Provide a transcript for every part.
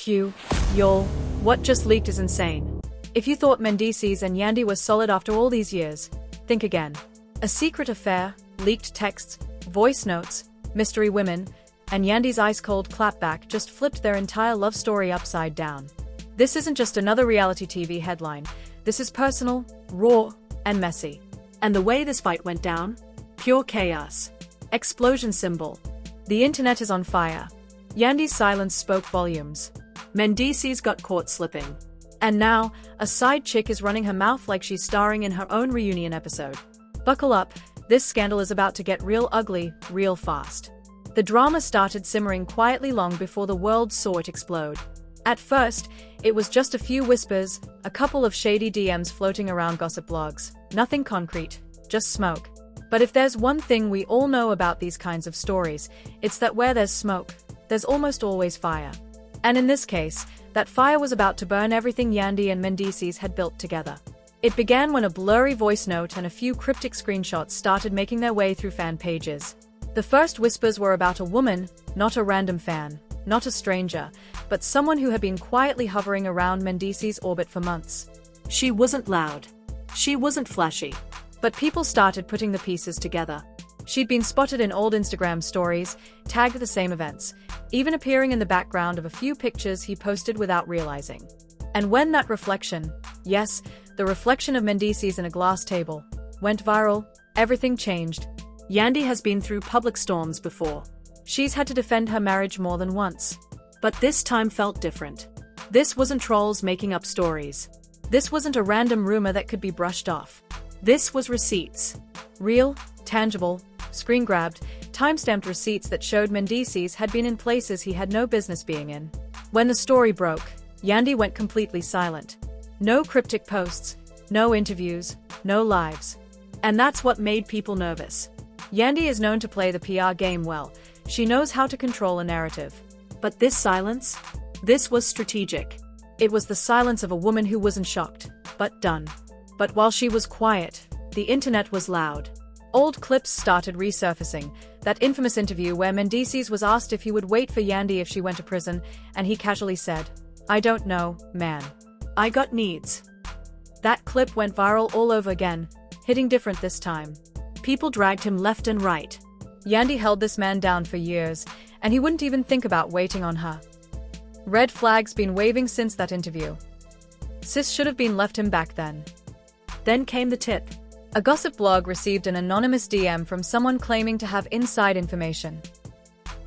Y'all, what just leaked is insane. If you thought Mendeecees and Yandy were solid after all these years, think again. A secret affair, leaked texts, voice notes, mystery women, and Yandy's ice-cold clapback just flipped their entire love story upside down. This isn't just another reality TV headline. This is personal, raw, and messy. And the way this fight went down? Pure chaos. Explosion symbol. The internet is on fire. Yandy's silence spoke volumes. Mendeecees got caught slipping. And now, a side chick is running her mouth like she's starring in her own reunion episode. Buckle up, this scandal is about to get real ugly, real fast. The drama started simmering quietly long before the world saw it explode. At first, it was just a few whispers, a couple of shady DMs floating around gossip blogs. Nothing concrete, just smoke. But if there's one thing we all know about these kinds of stories, it's that where there's smoke, there's almost always fire. And in this case, that fire was about to burn everything Yandy and Mendeecees had built together. It began when a blurry voice note and a few cryptic screenshots started making their way through fan pages. The first whispers were about a woman, not a random fan, not a stranger, but someone who had been quietly hovering around Mendeecees' orbit for months. She wasn't loud. She wasn't flashy. But people started putting the pieces together. She'd been spotted in old Instagram stories, tagged at the same events, even appearing in the background of a few pictures he posted without realizing. And when that reflection, yes, the reflection of Mendeecees in a glass table, went viral, everything changed. Yandy has been through public storms before. She's had to defend her marriage more than once. But this time felt different. This wasn't trolls making up stories. This wasn't a random rumor that could be brushed off. This was receipts. Real, tangible, screen-grabbed, time-stamped receipts that showed Mendeecees had been in places he had no business being in. When the story broke, Yandy went completely silent. No cryptic posts, no interviews, no lives. And that's what made people nervous. Yandy is known to play the PR game well. She knows how to control a narrative. But this silence? This was strategic. It was the silence of a woman who wasn't shocked, but done. But while she was quiet, the internet was loud. Old clips started resurfacing. That infamous interview where Mendeecees was asked if he would wait for Yandy if she went to prison, and he casually said, "I don't know, man. I got needs." That clip went viral all over again, hitting different this time. People dragged him left and right. Yandy held this man down for years, and he wouldn't even think about waiting on her. Red flags been waving since that interview. Sis should have been left him back then. Then came the tip. A gossip blog received an anonymous DM from someone claiming to have inside information.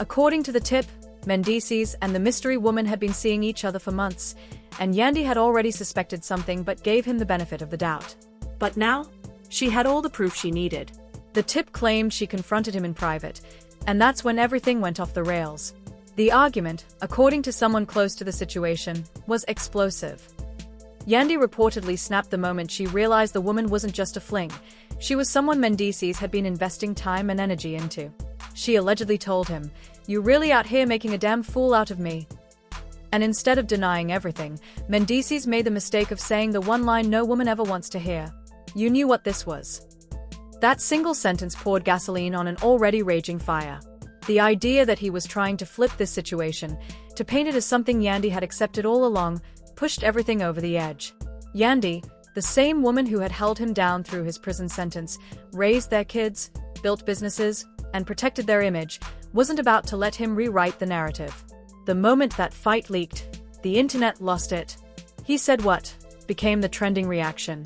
According to the tip, Mendeecees and the mystery woman had been seeing each other for months, and Yandy had already suspected something but gave him the benefit of the doubt. But now, she had all the proof she needed. The tip claimed she confronted him in private, and that's when everything went off the rails. The argument, according to someone close to the situation, was explosive. Yandi reportedly snapped the moment she realized the woman wasn't just a fling. She was someone Mendeecees had been investing time and energy into. She allegedly told him, "You really out here making a damn fool out of me." And instead of denying everything, Mendeecees made the mistake of saying the one line no woman ever wants to hear. "You knew what this was." That single sentence poured gasoline on an already raging fire. The idea that he was trying to flip this situation, to paint it as something Yandi had accepted all along, pushed everything over the edge. Yandi, the same woman who had held him down through his prison sentence, raised their kids, built businesses, and protected their image, wasn't about to let him rewrite the narrative. The moment that fight leaked, the internet lost it. "He said what?" became the trending reaction.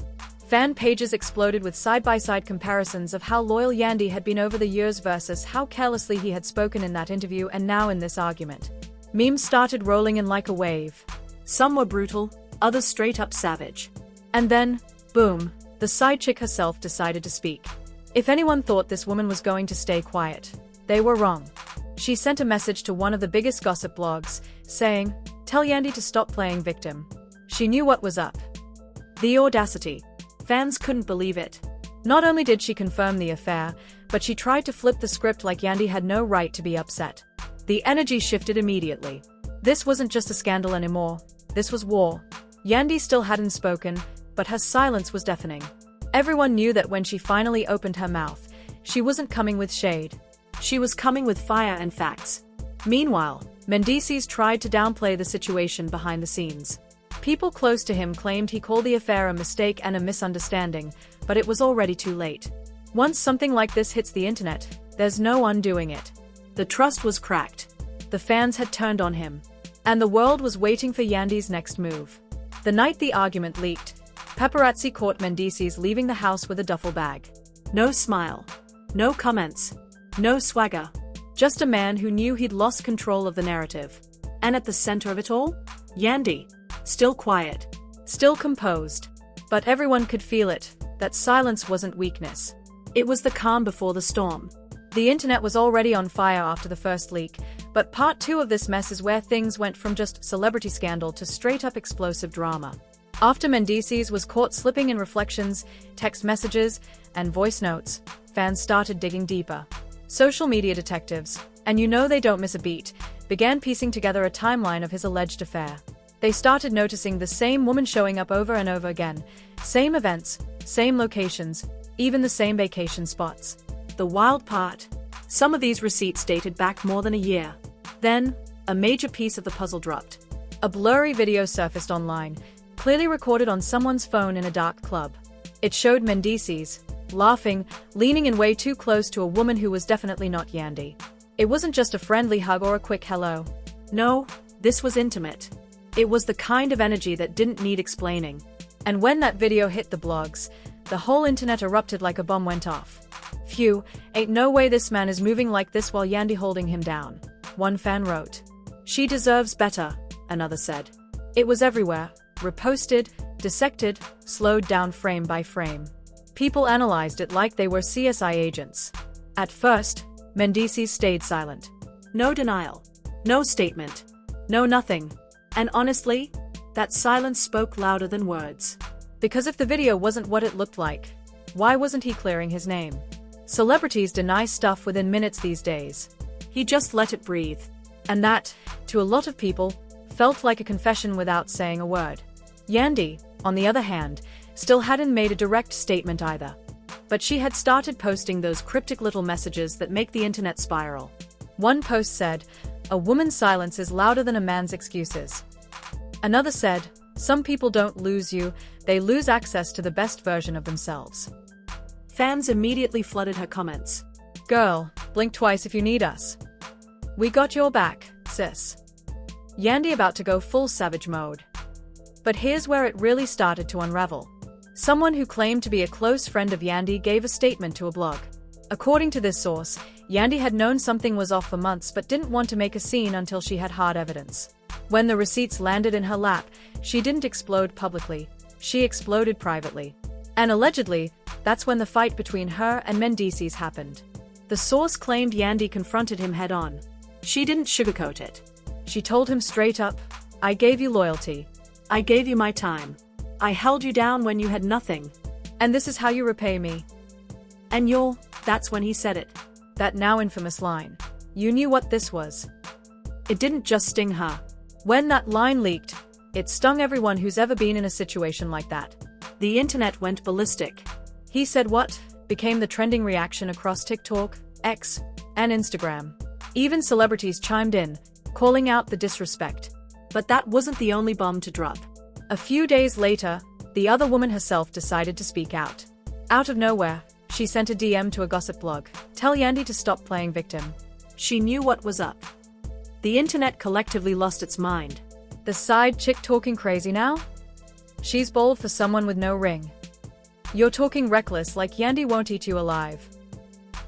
Fan pages exploded with side-by-side comparisons of how loyal Yandi had been over the years versus how carelessly he had spoken in that interview and now in this argument. Memes started rolling in like a wave. Some were brutal, others straight up savage. And then, boom, the side chick herself decided to speak. If anyone thought this woman was going to stay quiet, they were wrong. She sent a message to one of the biggest gossip blogs, saying, "Tell Yandi to stop playing victim." She knew what was up. The audacity. Fans couldn't believe it. Not only did she confirm the affair, but she tried to flip the script like Yandi had no right to be upset. The energy shifted immediately. This wasn't just a scandal anymore, this was war. Yandi still hadn't spoken, but her silence was deafening. Everyone knew that when she finally opened her mouth, she wasn't coming with shade. She was coming with fire and facts. Meanwhile, Mendeecees tried to downplay the situation behind the scenes. People close to him claimed he called the affair a mistake and a misunderstanding, but it was already too late. Once something like this hits the internet, there's no undoing it. The trust was cracked. The fans had turned on him. And the world was waiting for Yandy's next move. The night the argument leaked, paparazzi caught Mendeecees leaving the house with a duffel bag. No smile. No comments. No swagger. Just a man who knew he'd lost control of the narrative. And at the center of it all? Yandi. Still quiet. Still composed. But everyone could feel it, that silence wasn't weakness. It was the calm before the storm. The internet was already on fire after the first leak, but part 2 of this mess is where things went from just celebrity scandal to straight-up explosive drama. After Mendeecees was caught slipping in reflections, text messages, and voice notes, fans started digging deeper. Social media detectives, and you know they don't miss a beat, began piecing together a timeline of his alleged affair. They started noticing the same woman showing up over and over again, same events, same locations, even the same vacation spots. The wild part? Some of these receipts dated back more than a year. Then, a major piece of the puzzle dropped. A blurry video surfaced online, clearly recorded on someone's phone in a dark club. It showed Mendeecees, laughing, leaning in way too close to a woman who was definitely not Yandi. It wasn't just a friendly hug or a quick hello. No, this was intimate. It was the kind of energy that didn't need explaining. And when that video hit the blogs, the whole internet erupted like a bomb went off. Phew, ain't no way this man is moving like this while Yandi holding him down. One fan wrote. She deserves better, another said. It was everywhere, reposted, dissected, slowed down frame by frame. People analyzed it like they were CSI agents. At first, Mendeecees stayed silent. No denial. No statement. No nothing. And honestly, that silence spoke louder than words. Because if the video wasn't what it looked like, why wasn't he clearing his name? Celebrities deny stuff within minutes these days. He just let it breathe. And that, to a lot of people, felt like a confession without saying a word. Yandi, on the other hand, still hadn't made a direct statement either. But she had started posting those cryptic little messages that make the internet spiral. One post said, "A woman's silence is louder than a man's excuses." Another said, "Some people don't lose you, they lose access to the best version of themselves." Fans immediately flooded her comments. "Girl, blink twice if you need us. We got your back, sis." Yandi about to go full savage mode. But here's where it really started to unravel. Someone who claimed to be a close friend of Yandi gave a statement to a blog. According to this source, Yandi had known something was off for months but didn't want to make a scene until she had hard evidence. When the receipts landed in her lap, she didn't explode publicly, she exploded privately. And allegedly, that's when the fight between her and Mendeecees happened. The source claimed Yandi confronted him head-on. She didn't sugarcoat it. She told him straight up, "I gave you loyalty. I gave you my time. I held you down when you had nothing. And this is how you repay me." And that's when he said it. That now infamous line. "You knew what this was." It didn't just sting her. When that line leaked, it stung everyone who's ever been in a situation like that. The internet went ballistic. "He said what?" became the trending reaction across TikTok, X, and Instagram. Even celebrities chimed in, calling out the disrespect. But that wasn't the only bomb to drop. A few days later, the other woman herself decided to speak out. Out of nowhere, she sent a DM to a gossip blog, "Tell Yandi to stop playing victim." She knew what was up. The internet collectively lost its mind. The side chick talking crazy now? She's bold for someone with no ring. You're talking reckless like Yandi won't eat you alive.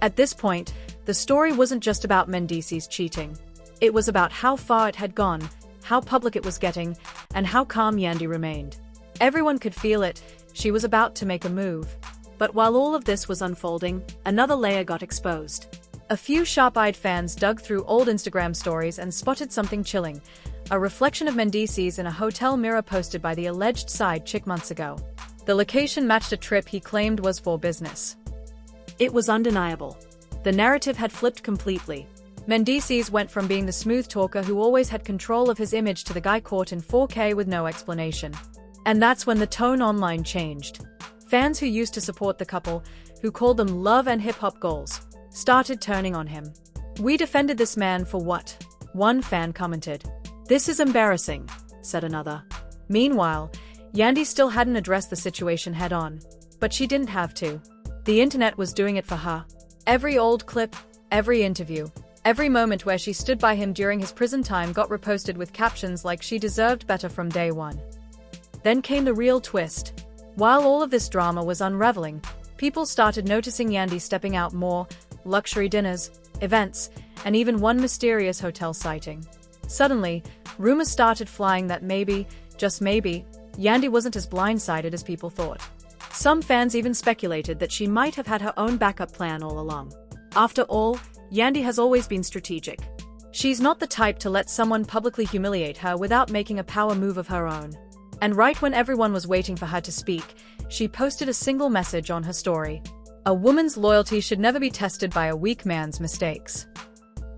At this point, the story wasn't just about Mendeecees cheating. It was about how far it had gone, how public it was getting, and how calm Yandi remained. Everyone could feel it, she was about to make a move. But while all of this was unfolding, another layer got exposed. A few sharp-eyed fans dug through old Instagram stories and spotted something chilling, a reflection of Mendeecees in a hotel mirror posted by the alleged side chick months ago. The location matched a trip he claimed was for business. It was undeniable. The narrative had flipped completely. Mendeecees went from being the smooth talker who always had control of his image to the guy caught in 4K with no explanation. And that's when the tone online changed. Fans who used to support the couple, who called them love and hip-hop goals, started turning on him. "We defended this man for what? one fan commented. "This is embarrassing," said another. Meanwhile, Yandi still hadn't addressed the situation head-on. But she didn't have to. The internet was doing it for her. Every old clip, every interview, every moment where she stood by him during his prison time got reposted with captions like she deserved better from day one. Then came the real twist. While all of this drama was unraveling, people started noticing Yandi stepping out more, luxury dinners, events, and even one mysterious hotel sighting. Suddenly, rumors started flying that maybe, just maybe, Yandi wasn't as blindsided as people thought. Some fans even speculated that she might have had her own backup plan all along. After all, Yandi has always been strategic. She's not the type to let someone publicly humiliate her without making a power move of her own. And right when everyone was waiting for her to speak, she posted a single message on her story. "A woman's loyalty should never be tested by a weak man's mistakes."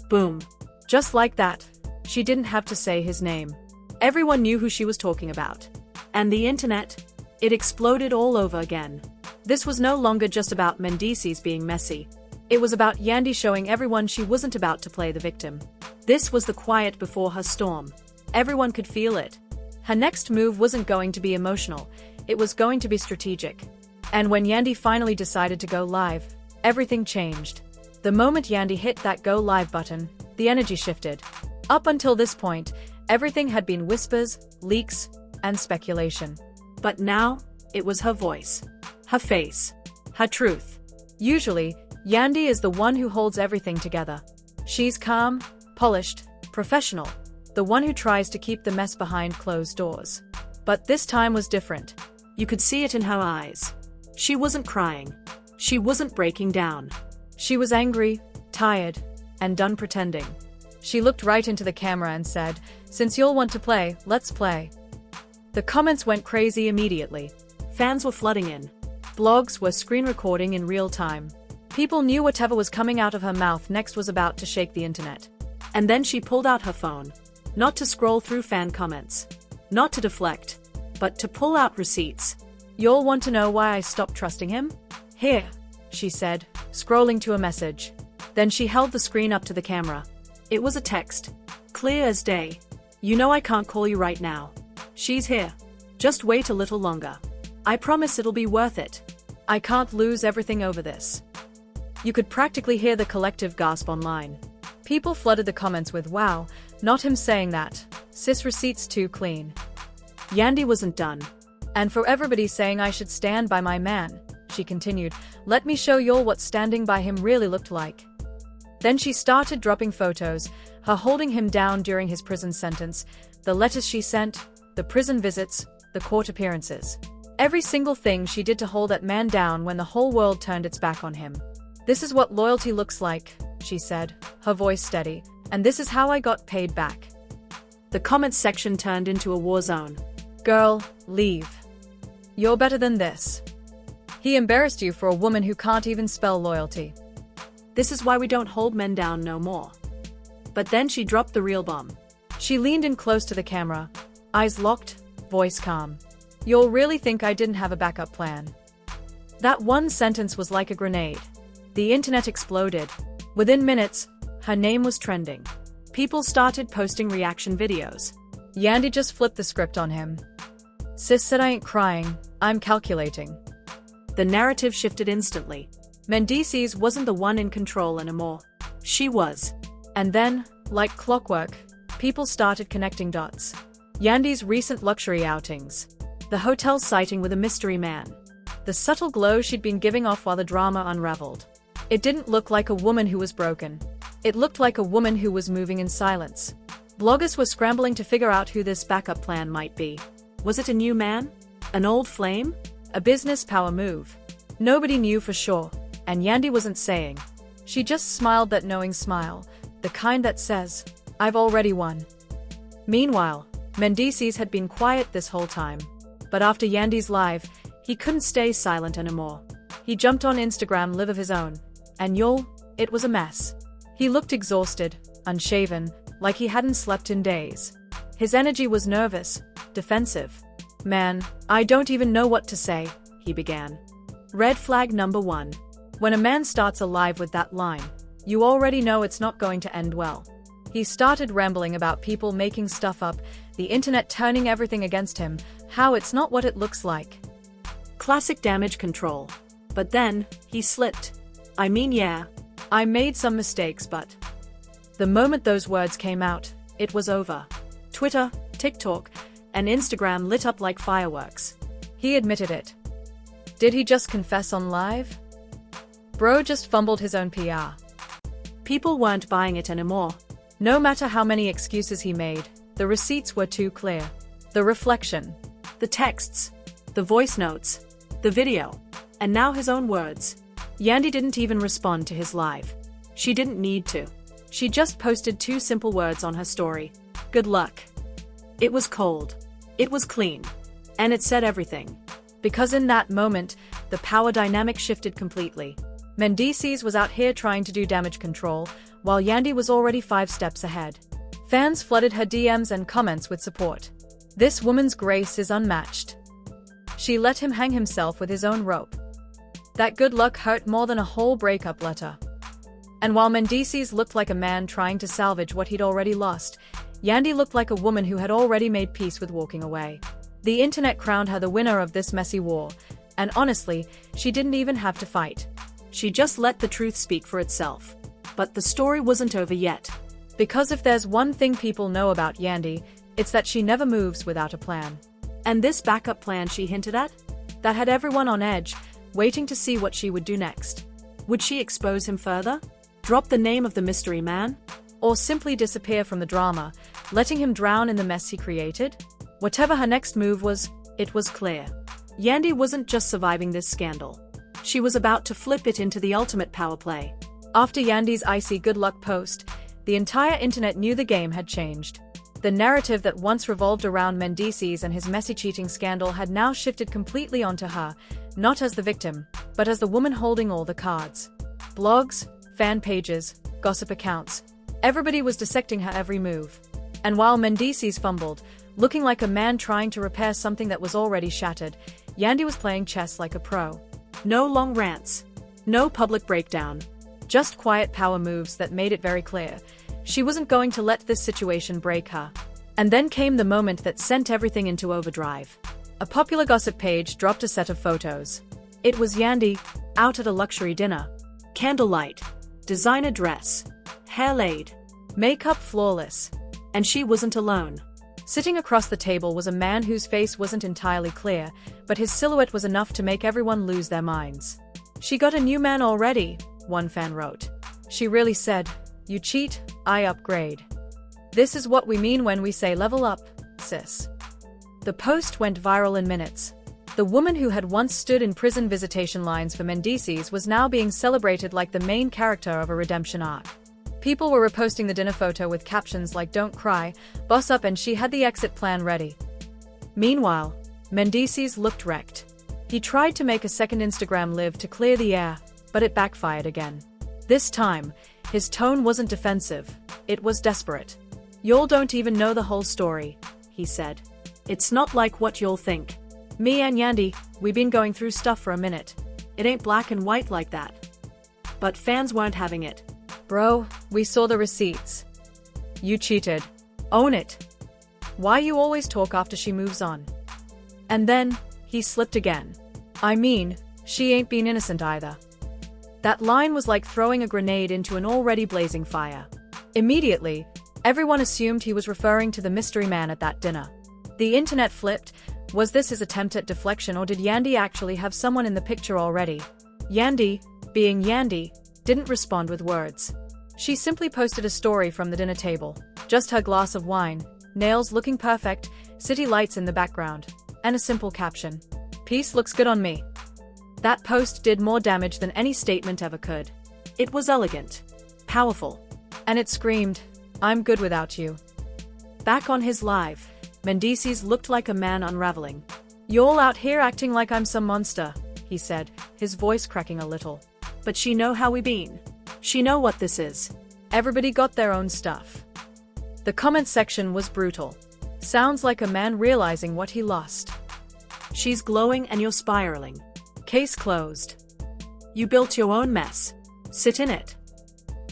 Boom. Just like that. She didn't have to say his name. Everyone knew who she was talking about. And the internet? It exploded all over again. This was no longer just about Mendeecees being messy. It was about Yandi showing everyone she wasn't about to play the victim. This was the quiet before her storm. Everyone could feel it. Her next move wasn't going to be emotional, it was going to be strategic. And when Yandi finally decided to go live, everything changed. The moment Yandi hit that go live button, the energy shifted. Up until this point, everything had been whispers, leaks, and speculation. But now, it was her voice, her face, her truth. Usually, Yandi is the one who holds everything together. She's calm, polished, professional, the one who tries to keep the mess behind closed doors. But this time was different. You could see it in her eyes. She wasn't crying. She wasn't breaking down. She was angry, tired, and done pretending. She looked right into the camera and said, "Since you'll want to play, let's play." The comments went crazy immediately. Fans were flooding in. Blogs were screen recording in real time. People knew whatever was coming out of her mouth next was about to shake the internet. And then she pulled out her phone. Not to scroll through fan comments. Not to deflect. But to pull out receipts. "You'll want to know why I stopped trusting him? Here," she said, scrolling to a message. Then she held the screen up to the camera. It was a text. Clear as day. "You know I can't call you right now. She's here. Just wait a little longer. I promise it'll be worth it. I can't lose everything over this." You could practically hear the collective gasp online. People flooded the comments with, "Wow, not him saying that. Sis receipts too clean." Yandi wasn't done. "And for everybody saying I should stand by my man," she continued, "let me show y'all what standing by him really looked like." Then she started dropping photos, her holding him down during his prison sentence, the letters she sent, the prison visits, the court appearances. Every single thing she did to hold that man down when the whole world turned its back on him. "This is what loyalty looks like," she said, her voice steady, "and this is how I got paid back." The comments section turned into a war zone. "Girl, leave. You're better than this. He embarrassed you for a woman who can't even spell loyalty. This is why we don't hold men down no more." But then she dropped the real bomb. She leaned in close to the camera, eyes locked, voice calm. "You'll really think I didn't have a backup plan?" That one sentence was like a grenade. The internet exploded. Within minutes, her name was trending. People started posting reaction videos. Yandi just flipped the script on him. "Sis said I ain't crying, I'm calculating." The narrative shifted instantly. Mendeecees wasn't the one in control anymore. She was. And then, like clockwork, people started connecting dots. Yandi's recent luxury outings. The hotel sighting with a mystery man. The subtle glow she'd been giving off while the drama unraveled. It didn't look like a woman who was broken. It looked like a woman who was moving in silence. Bloggers were scrambling to figure out who this backup plan might be. Was it a new man? An old flame? A business power move? Nobody knew for sure, and Yandi wasn't saying. She just smiled that knowing smile, the kind that says, "I've already won." Meanwhile, Mendeecees had been quiet this whole time. But after Yandi's live, he couldn't stay silent anymore. He jumped on Instagram live of his own. And y'all, it was a mess. He looked exhausted, unshaven, like he hadn't slept in days. His energy was nervous, defensive. "Man, I don't even know what to say," he began. Red flag number 1. When a man starts a live with that line, you already know it's not going to end well. He started rambling about people making stuff up, the internet turning everything against him, how it's not what it looks like. Classic damage control. But then, he slipped. I mean, yeah, I made some mistakes, but... The moment those words came out, it was over. Twitter, TikTok, and Instagram lit up like fireworks. He admitted it. Did he just confess on live? Bro just fumbled his own PR. People weren't buying it anymore. No matter how many excuses he made, the receipts were too clear. The reflection. The texts. The voice notes. The video. And now his own words. Yandi didn't even respond to his live. She didn't need to. She just posted 2 simple words on her story. Good luck. It was cold. It was clean. And it said everything. Because in that moment, the power dynamic shifted completely. Mendeecees was out here trying to do damage control, while Yandi was already 5 steps ahead. Fans flooded her DMs and comments with support. This woman's grace is unmatched. She let him hang himself with his own rope. That good luck hurt more than a whole breakup letter. And while Mendeecees looked like a man trying to salvage what he'd already lost, Yandi looked like a woman who had already made peace with walking away. The internet crowned her the winner of this messy war, and honestly, she didn't even have to fight. She just let the truth speak for itself. But the story wasn't over yet. Because if there's one thing people know about Yandi, it's that she never moves without a plan. And this backup plan she hinted at? That had everyone on edge, waiting to see what she would do next. Would she expose him further? Drop the name of the mystery man? Or simply disappear from the drama, letting him drown in the mess he created? Whatever her next move was, it was clear. Yandi wasn't just surviving this scandal. She was about to flip it into the ultimate power play. After Yandi's icy good luck post, the entire internet knew the game had changed. The narrative that once revolved around Mendeecees and his messy cheating scandal had now shifted completely onto her, not as the victim, but as the woman holding all the cards. Blogs, fan pages, gossip accounts. Everybody was dissecting her every move. And while Mendeecees fumbled, looking like a man trying to repair something that was already shattered, Yandi was playing chess like a pro. No long rants. No public breakdown. Just quiet power moves that made it very clear. She wasn't going to let this situation break her. And then came the moment that sent everything into overdrive. A popular gossip page dropped a set of photos. It was Yandi, out at a luxury dinner. Candlelight. Designer dress. Hair laid. Makeup flawless. And she wasn't alone. Sitting across the table was a man whose face wasn't entirely clear, but his silhouette was enough to make everyone lose their minds. She got a new man already, one fan wrote. She really said, "You cheat, I upgrade. This is what we mean when we say level up, sis." The post went viral in minutes. The woman who had once stood in prison visitation lines for Mendeecees was now being celebrated like the main character of a redemption arc. People were reposting the dinner photo with captions like "Don't cry, boss up," and she had the exit plan ready. Meanwhile, Mendeecees looked wrecked. He tried to make a second Instagram live to clear the air, but it backfired again. This time, his tone wasn't defensive, it was desperate. "Y'all don't even know the whole story," he said. "It's not like what you'll think. Me and Yandi, we been going through stuff for a minute. It ain't black and white like that." But fans weren't having it. "Bro, we saw the receipts. You cheated. Own it. Why you always talk after she moves on?" And then, he slipped again. "I mean, she ain't been innocent either." That line was like throwing a grenade into an already blazing fire. Immediately, everyone assumed he was referring to the mystery man at that dinner. The internet flipped. Was this his attempt at deflection, or did Yandi actually have someone in the picture already? Yandi, being Yandi, didn't respond with words. She simply posted a story from the dinner table, just her glass of wine, nails looking perfect, city lights in the background, and a simple caption. "Peace looks good on me." That post did more damage than any statement ever could. It was elegant, powerful, and it screamed, "I'm good without you." Back on his live, Mendeecees looked like a man unraveling. "Y'all out here acting like I'm some monster," he said, his voice cracking a little. "But she know how we been. She know what this is." Everybody got their own stuff. The comment section was brutal. "Sounds like a man realizing what he lost." "She's glowing and you're spiraling." "Case closed." "You built your own mess. Sit in it."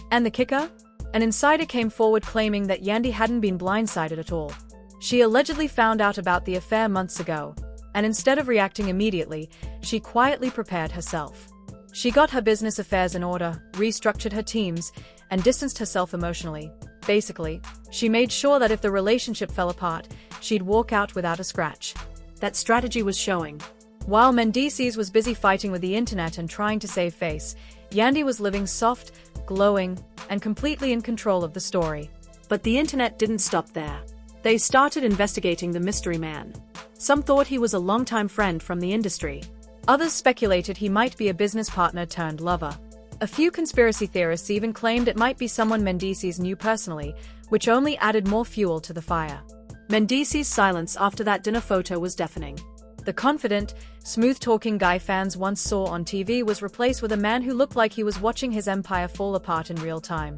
And the kicker? An insider came forward claiming that Yandi hadn't been blindsided at all. She allegedly found out about the affair months ago, and instead of reacting immediately, she quietly prepared herself. She got her business affairs in order, restructured her teams, and distanced herself emotionally. Basically, she made sure that if the relationship fell apart, she'd walk out without a scratch. That strategy was showing. While Mendeecees was busy fighting with the internet and trying to save face, Yandi was living soft, glowing, and completely in control of the story. But the internet didn't stop there. They started investigating the mystery man. Some thought he was a longtime friend from the industry. Others speculated he might be a business partner turned lover. A few conspiracy theorists even claimed it might be someone Mendeecees knew personally, which only added more fuel to the fire. Mendeecees' silence after that dinner photo was deafening. The confident, smooth-talking guy fans once saw on TV was replaced with a man who looked like he was watching his empire fall apart in real time.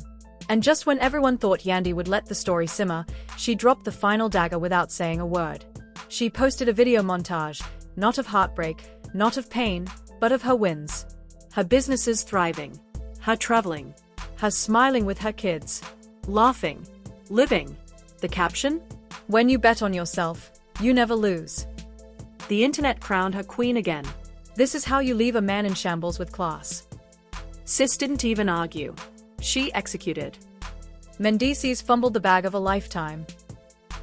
And just when everyone thought Yandi would let the story simmer, she dropped the final dagger without saying a word. She posted a video montage, not of heartbreak, not of pain, but of her wins. Her businesses thriving. Her traveling. Her smiling with her kids. Laughing. Living. The caption? "When you bet on yourself, you never lose." The internet crowned her queen again. This is how you leave a man in shambles with class. Sis didn't even argue. She executed. Mendeecees fumbled the bag of a lifetime.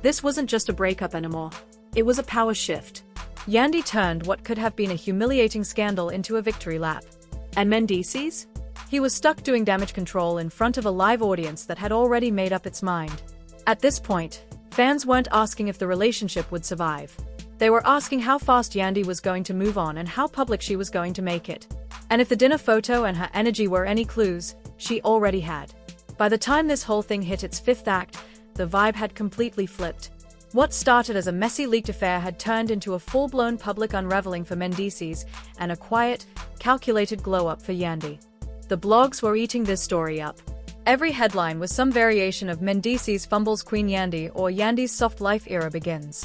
This wasn't just a breakup anymore. It was a power shift. Yandi turned what could have been a humiliating scandal into a victory lap. And Mendeecees? He was stuck doing damage control in front of a live audience that had already made up its mind. At this point, fans weren't asking if the relationship would survive. They were asking how fast Yandi was going to move on and how public she was going to make it. And if the dinner photo and her energy were any clues, she already had. By the time this whole thing hit its fifth act, the vibe had completely flipped. What started as a messy leaked affair had turned into a full-blown public unraveling for Mendeecees and a quiet, calculated glow-up for Yandi. The blogs were eating this story up. Every headline was some variation of Mendeecees fumbles Queen Yandi or Yandi's soft life era begins.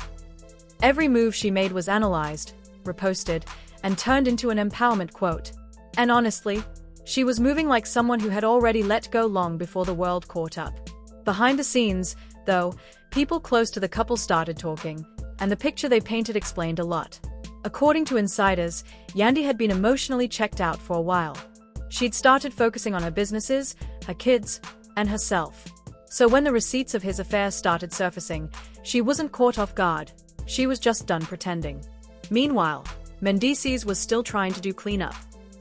Every move she made was analyzed, reposted, and turned into an empowerment quote. And honestly, she was moving like someone who had already let go long before the world caught up. Behind the scenes, though, people close to the couple started talking, and the picture they painted explained a lot. According to insiders, Yandi had been emotionally checked out for a while. She'd started focusing on her businesses, her kids, and herself. So when the receipts of his affair started surfacing, she wasn't caught off guard. She was just done pretending. Meanwhile, Mendeecees was still trying to do cleanup.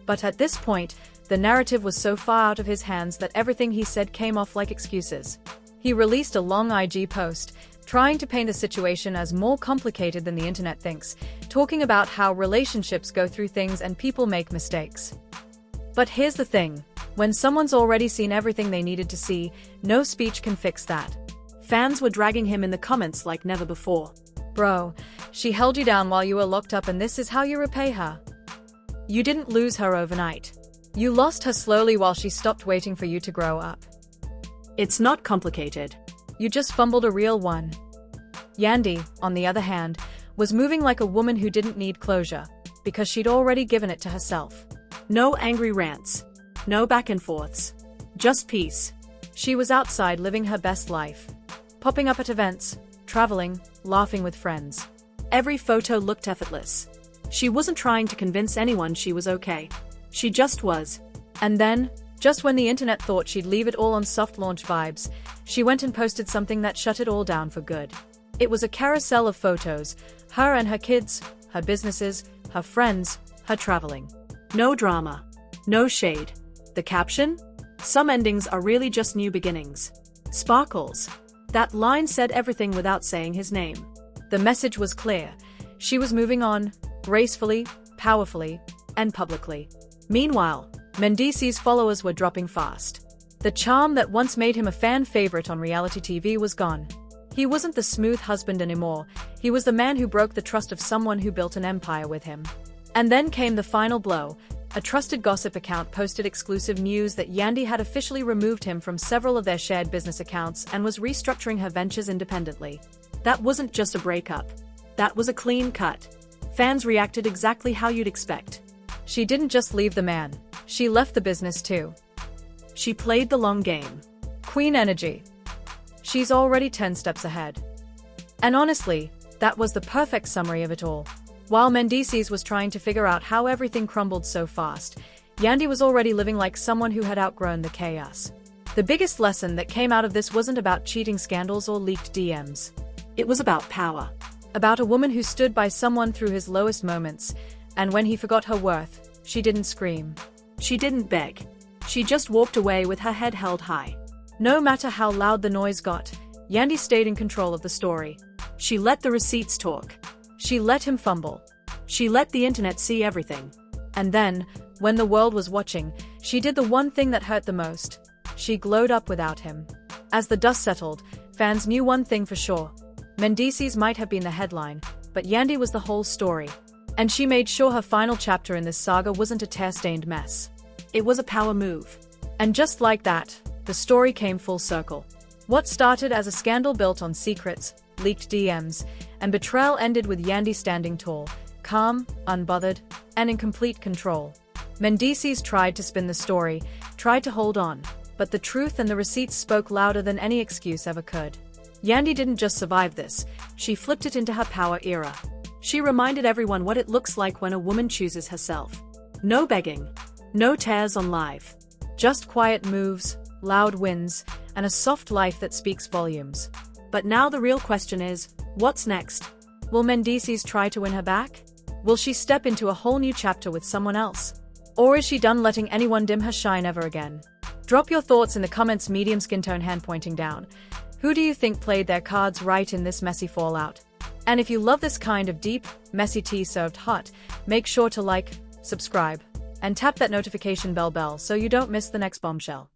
But at this point, the narrative was so far out of his hands that everything he said came off like excuses. He released a long IG post, trying to paint the situation as more complicated than the internet thinks, talking about how relationships go through things and people make mistakes. But here's the thing, when someone's already seen everything they needed to see, no speech can fix that. Fans were dragging him in the comments like never before. Bro, she held you down while you were locked up and this is how you repay her. You didn't lose her overnight. You lost her slowly while she stopped waiting for you to grow up. It's not complicated. You just fumbled a real one. Yandi, on the other hand, was moving like a woman who didn't need closure, because she'd already given it to herself. No angry rants. No back and forths. Just peace. She was outside living her best life. Popping up at events, traveling, laughing with friends. Every photo looked effortless. She wasn't trying to convince anyone she was okay. She just was. And then, just when the internet thought she'd leave it all on soft launch vibes, she went and posted something that shut it all down for good. It was a carousel of photos, her and her kids, her businesses, her friends, her traveling. No drama. No shade. The caption? Some endings are really just new beginnings. Sparkles. That line said everything without saying his name. The message was clear. She was moving on, gracefully, powerfully, and publicly. Meanwhile, Mendeecees' followers were dropping fast. The charm that once made him a fan favorite on reality TV was gone. He wasn't the smooth husband anymore, he was the man who broke the trust of someone who built an empire with him. And then came the final blow. A trusted gossip account posted exclusive news that Yandi had officially removed him from several of their shared business accounts and was restructuring her ventures independently. That wasn't just a breakup. That was a clean cut. Fans reacted exactly how you'd expect. She didn't just leave the man, she left the business too. She played the long game. Queen energy. She's already 10 steps ahead. And honestly, that was the perfect summary of it all. While Mendeecees was trying to figure out how everything crumbled so fast, Yandi was already living like someone who had outgrown the chaos. The biggest lesson that came out of this wasn't about cheating scandals or leaked DMs. It was about power. About a woman who stood by someone through his lowest moments, and when he forgot her worth, she didn't scream. She didn't beg. She just walked away with her head held high. No matter how loud the noise got, Yandi stayed in control of the story. She let the receipts talk. She let him fumble. She let the internet see everything. And then, when the world was watching, she did the one thing that hurt the most. She glowed up without him. As the dust settled, fans knew one thing for sure. Mendeecees might have been the headline, but Yandi was the whole story. And she made sure her final chapter in this saga wasn't a tear-stained mess. It was a power move. And just like that, the story came full circle. What started as a scandal built on secrets, leaked DMs, and betrayal ended with Yandi standing tall, calm, unbothered, and in complete control. Mendeecees tried to spin the story, tried to hold on, but the truth and the receipts spoke louder than any excuse ever could. Yandi didn't just survive this, she flipped it into her power era. She reminded everyone what it looks like when a woman chooses herself. No begging. No tears on live. Just quiet moves, loud wins, and a soft life that speaks volumes. But now the real question is, what's next? Will Mendeecees try to win her back? Will she step into a whole new chapter with someone else? Or is she done letting anyone dim her shine ever again? Drop your thoughts in the comments, medium skin tone, hand pointing down. Who do you think played their cards right in this messy fallout? And if you love this kind of deep, messy tea served hot, make sure to like, subscribe, and tap that notification bell so you don't miss the next bombshell.